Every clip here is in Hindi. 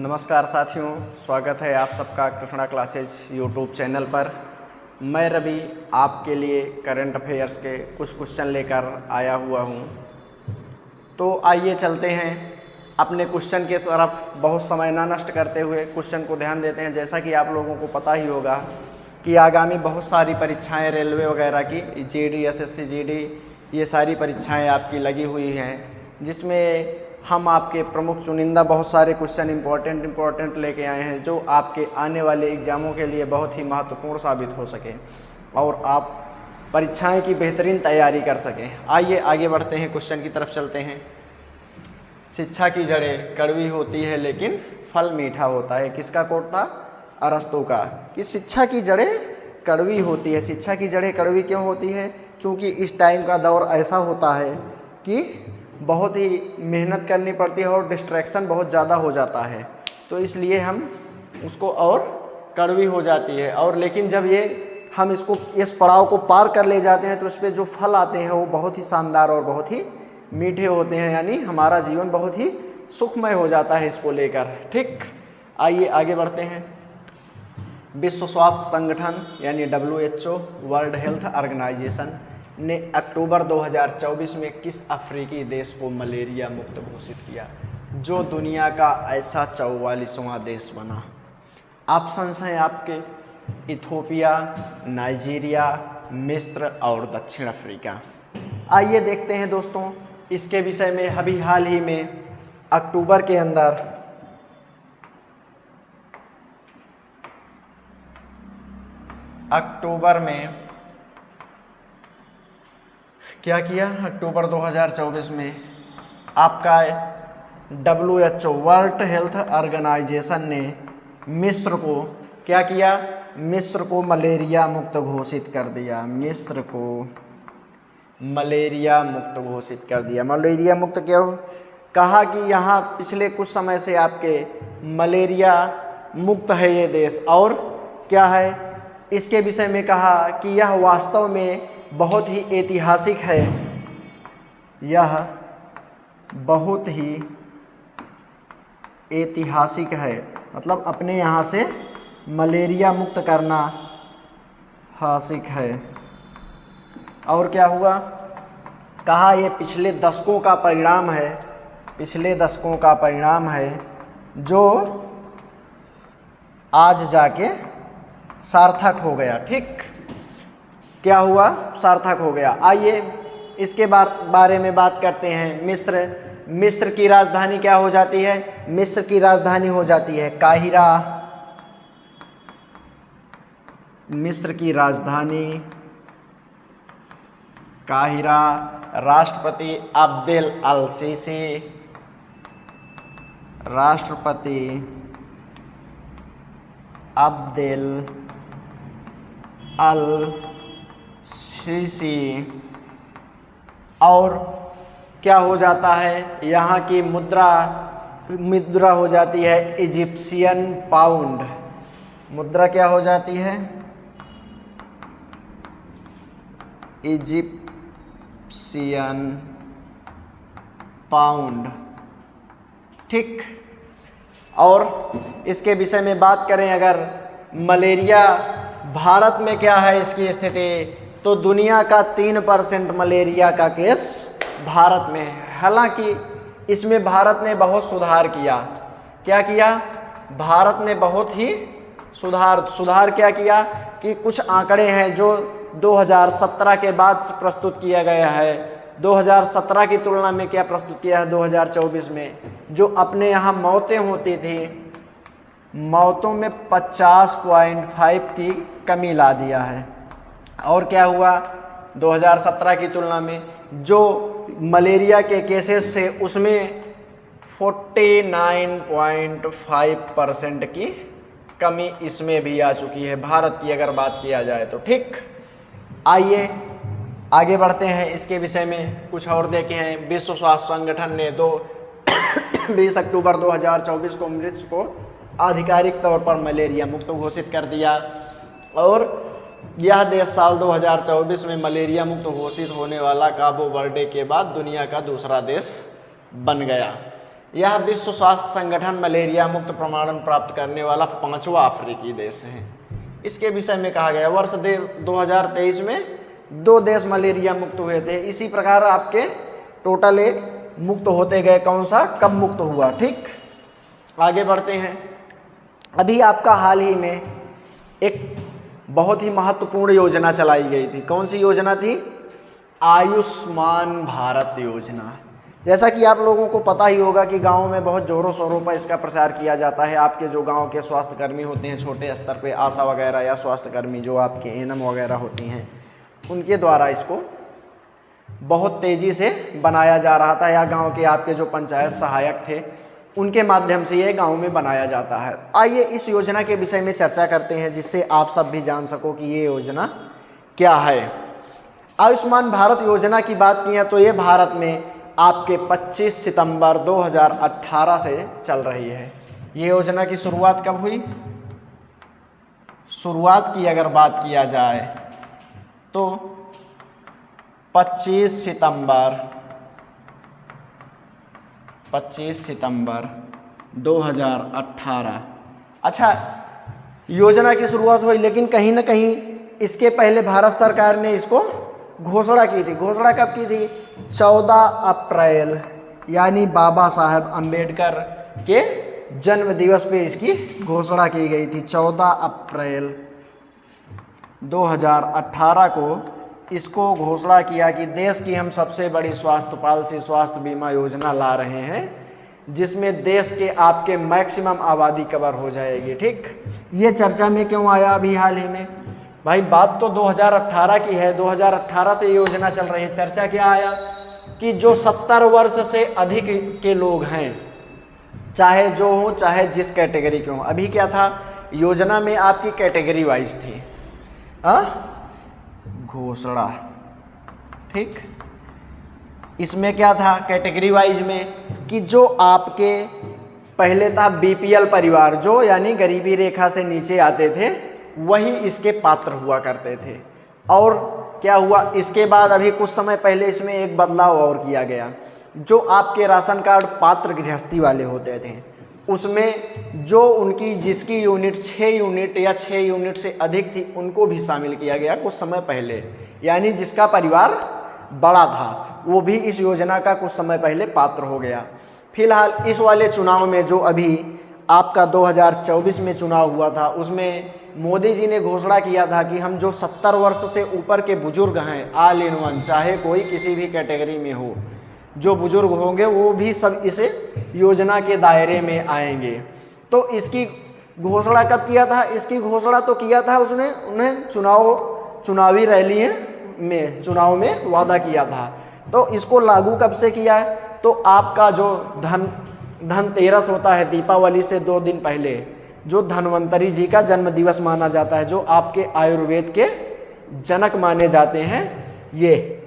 नमस्कार साथियों, स्वागत है आप सबका कृष्णा क्लासेज यूट्यूब चैनल पर। मैं रवि आपके लिए करंट अफेयर्स के कुछ क्वेश्चन लेकर आया हुआ हूँ। तो आइए चलते हैं अपने क्वेश्चन के तरफ। बहुत समय ना नष्ट करते हुए क्वेश्चन को ध्यान देते हैं। जैसा कि आप लोगों को पता ही होगा कि आगामी बहुत सारी परीक्षाएँ रेलवे वगैरह की, जीडी, एसएससी, जीडी, ये सारी परीक्षाएँ आपकी लगी हुई हैं, जिसमें हम आपके प्रमुख चुनिंदा बहुत सारे क्वेश्चन इम्पोर्टेंट लेके आए हैं, जो आपके आने वाले एग्ज़ामों के लिए बहुत ही महत्वपूर्ण साबित हो सके और आप परीक्षाएं की बेहतरीन तैयारी कर सकें। आइए आगे बढ़ते हैं, क्वेश्चन की तरफ चलते हैं। शिक्षा की जड़ें कड़वी होती है लेकिन फल मीठा होता है। किसका कोट था? अरस्तू का, कि शिक्षा की जड़ें कड़वी होती है। शिक्षा की जड़ें कड़वी क्यों होती है? क्योंकि इस टाइम का दौर ऐसा होता है कि बहुत ही मेहनत करनी पड़ती है और डिस्ट्रैक्शन बहुत ज़्यादा हो जाता है, तो इसलिए हम उसको और कड़वी हो जाती है। और लेकिन जब हम इस पड़ाव को पार कर ले जाते हैं तो उस पर जो फल आते हैं वो बहुत ही शानदार और बहुत ही मीठे होते हैं, यानी हमारा जीवन बहुत ही सुखमय हो जाता है इसको लेकर। ठीक, आइए आगे बढ़ते हैं। विश्व स्वास्थ्य संगठन यानी WHO, वर्ल्ड हेल्थ ऑर्गेनाइजेशन ने अक्टूबर 2024 में किस अफ्रीकी देश को मलेरिया मुक्त घोषित किया, जो दुनिया का ऐसा 44वां देश बना? ऑप्शंस हैं आपके इथोपिया, नाइजीरिया, मिस्र और दक्षिण अफ्रीका। आइए देखते हैं दोस्तों इसके विषय में। अभी हाल ही में अक्टूबर के अंदर में क्या किया? अक्टूबर 2024 में आपका WHO, वर्ल्ड हेल्थ ऑर्गेनाइजेशन ने मिस्र को क्या किया? मिस्र को मलेरिया मुक्त घोषित कर दिया। मिस्र को मलेरिया मुक्त घोषित कर दिया। मलेरिया मुक्त क्यों कहा? कि यहाँ पिछले कुछ समय से आपके मलेरिया मुक्त है ये देश। और क्या है इसके विषय में कहा कि यह वास्तव में बहुत ही ऐतिहासिक है। यह बहुत ही ऐतिहासिक है, मतलब अपने यहाँ से मलेरिया मुक्त करना हासिक है। और क्या हुआ? कहा ये पिछले दशकों का परिणाम है, पिछले दशकों का परिणाम है जो आज जाके सार्थक हो गया। ठीक, क्या हुआ? सार्थक हो गया। आइए इसके बारे में बात करते हैं। मिस्र की राजधानी क्या हो जाती है? मिस्र की राजधानी हो जाती है काहिरा। मिस्र की राजधानी काहिरा। राष्ट्रपति अब्देल अल सीसी। राष्ट्रपति अब्देल अल सीसी। और क्या हो जाता है? यहाँ की मुद्रा हो जाती है इजिप्शियन पाउंड। मुद्रा क्या हो जाती है? Egyptian pound. ठीक, और इसके विषय में बात करें अगर मलेरिया भारत में क्या है इसकी स्थिति, तो दुनिया का 3% मलेरिया का केस भारत में है। हालांकि इसमें भारत ने बहुत सुधार किया। क्या किया? भारत ने बहुत ही सुधार क्या किया कि कुछ आंकड़े हैं जो 2017 के बाद प्रस्तुत किया गया है। 2017 की तुलना में क्या प्रस्तुत किया है 2024 में? जो अपने यहाँ मौतें होती थी, मौतों में 50.5 की कमी ला दिया है। और क्या हुआ? 2017 की तुलना में जो मलेरिया के केसेस से उसमें 49.5% की कमी इसमें भी आ चुकी है, भारत की अगर बात किया जाए तो। ठीक, आइए आगे बढ़ते हैं। इसके विषय में कुछ और देखे हैं। विश्व स्वास्थ्य संगठन ने 20 अक्टूबर 2024 को मिस्र को आधिकारिक तौर पर मलेरिया मुक्त घोषित कर दिया और यह देश साल 2024 में मलेरिया मुक्त घोषित होने वाला काबो वर्डे के बाद दुनिया का दूसरा देश बन गया। यह विश्व स्वास्थ्य संगठन मलेरिया मुक्त प्रमाणन प्राप्त करने वाला 5वां अफ्रीकी देश है। इसके विषय में कहा गया वर्ष 2023 में 2 देश मलेरिया मुक्त हुए थे। इसी प्रकार आपके टोटल एक मुक्त होते गए, कौन सा, कब मुक्त हुआ। ठीक, आगे बढ़ते हैं। अभी आपका हाल ही में एक बहुत ही महत्वपूर्ण योजना चलाई गई थी। कौन सी योजना थी? आयुष्मान भारत योजना। जैसा कि आप लोगों को पता ही होगा कि गाँव में बहुत ज़ोरों शोरों पर इसका प्रचार किया जाता है। आपके जो गांव के स्वास्थ्यकर्मी होते हैं छोटे स्तर पे, आशा वगैरह या स्वास्थ्यकर्मी जो आपके एएनएम वगैरह होती हैं, उनके द्वारा इसको बहुत तेज़ी से बनाया जा रहा था, या गांव के आपके जो पंचायत सहायक थे उनके माध्यम से ये गांव में बनाया जाता है। आइए इस योजना के विषय में चर्चा करते हैं, जिससे आप सब भी जान सको कि ये योजना क्या है। आयुष्मान भारत योजना की बात की है तो ये भारत में आपके 25 सितंबर 2018 से चल रही है। ये योजना की शुरुआत कब हुई? शुरुआत की अगर बात किया जाए तो 25 सितंबर 2018। अच्छा, योजना की शुरुआत हुई, लेकिन कहीं ना कहीं इसके पहले भारत सरकार ने इसको घोषणा की थी। घोषणा कब की थी? 14 अप्रैल, यानी बाबा साहब अम्बेडकर के जन्म दिवस पे इसकी घोषणा की गई थी। 14 अप्रैल 2018 को इसको घोषणा किया कि देश की हम सबसे बड़ी स्वास्थ्य पॉलिसी स्वास्थ्य बीमा योजना ला रहे हैं, जिसमें देश के आपके मैक्सिमम आबादी कवर हो जाएगी। ठीक, ये चर्चा में क्यों आया अभी हाल ही में? भाई बात तो 2018 की है, 2018 से योजना चल रही है। चर्चा क्या आया कि जो 70 वर्ष से अधिक के लोग हैं, चाहे जो हो चाहे जिस कैटेगरी के हों। अभी क्या था योजना में आपकी कैटेगरी वाइज थी घोषणा। ठीक, इसमें क्या था कैटेगरी वाइज में कि जो आपके पहले था बीपीएल परिवार, जो यानी गरीबी रेखा से नीचे आते थे, वही इसके पात्र हुआ करते थे। और क्या हुआ इसके बाद अभी कुछ समय पहले इसमें एक बदलाव और किया गया। जो आपके राशन कार्ड पात्र गृहस्थी वाले होते थे, उसमें जो उनकी जिसकी यूनिट 6 यूनिट या 6 यूनिट से अधिक थी, उनको भी शामिल किया गया कुछ समय पहले। यानी जिसका परिवार बड़ा था वो भी इस योजना का कुछ समय पहले पात्र हो गया। फिलहाल इस वाले चुनाव में जो अभी आपका 2024 में चुनाव हुआ था, उसमें मोदी जी ने घोषणा किया था कि हम जो 70 वर्ष से ऊपर के बुजुर्ग हैं, ऑल इन वन, चाहे कोई किसी भी कैटेगरी में हो, जो बुजुर्ग होंगे वो भी सब इस योजना के दायरे में आएंगे। तो इसकी घोषणा कब किया था? इसकी घोषणा तो किया था उन्हें चुनावी रैली में, चुनाव में वादा किया था। तो इसको लागू कब से किया है? तो आपका जो धनतेरस होता है, दीपावली से 2 दिन पहले, जो धन्वंतरी जी का जन्म दिवस माना जाता है, जो आपके आयुर्वेद के जनक माने जाते हैं, ये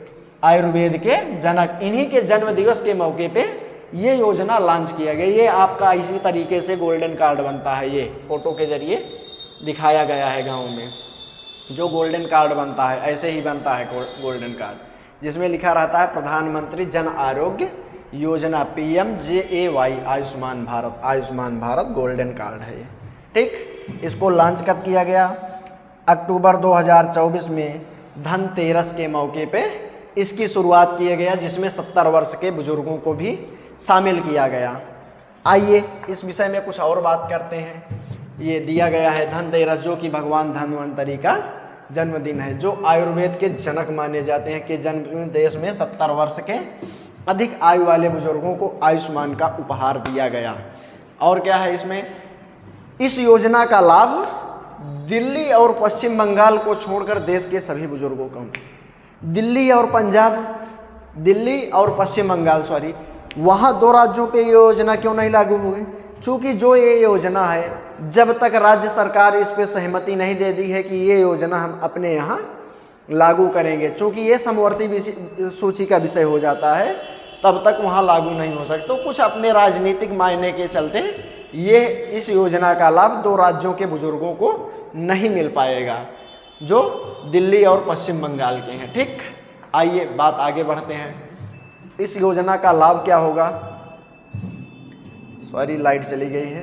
आयुर्वेद के जनक, इन्हीं के जन्म दिवस के मौके पे ये योजना लॉन्च किया गया। ये आपका इसी तरीके से गोल्डन कार्ड बनता है, ये फोटो के जरिए दिखाया गया है। गाँव में जो गोल्डन कार्ड बनता है ऐसे ही बनता है गोल्डन कार्ड, जिसमें लिखा रहता है प्रधानमंत्री Jan Arogya Yojana PMJAY Ayushman Bharat golden card है ये। ठीक, इसको लॉन्च कब किया गया? अक्टूबर 2024 में धनतेरस के मौके पे इसकी शुरुआत किया गया, जिसमें 70 वर्ष के बुजुर्गों को भी शामिल किया गया। आइए इस विषय में कुछ और बात करते हैं। ये दिया गया है धनतेरस, जो कि भगवान धन्वंतरी का जन्मदिन है, जो आयुर्वेद के जनक माने जाते हैं, कि जन्मदिन देश में 70 वर्ष के अधिक आयु वाले बुजुर्गों को आयुष्मान का उपहार दिया गया। और क्या है इसमें? इस योजना का लाभ दिल्ली और पश्चिम बंगाल को छोड़कर देश के सभी बुजुर्गों को, दिल्ली और पश्चिम बंगाल वहाँ 2 राज्यों पे ये योजना क्यों नहीं लागू हो गई? चूँकि जो ये योजना है, जब तक राज्य सरकार इस पे सहमति नहीं दे दी है कि ये योजना हम अपने यहाँ लागू करेंगे, चूँकि ये समवर्ती सूची का विषय हो जाता है, तब तक वहाँ लागू नहीं हो सकता। तो कुछ अपने राजनीतिक मायने के चलते ये इस योजना का लाभ 2 राज्यों के बुजुर्गों को नहीं मिल पाएगा, जो दिल्ली और पश्चिम बंगाल के हैं। ठीक, आइए बात आगे बढ़ते हैं। इस योजना का लाभ क्या होगा? सॉरी लाइट चली गई है।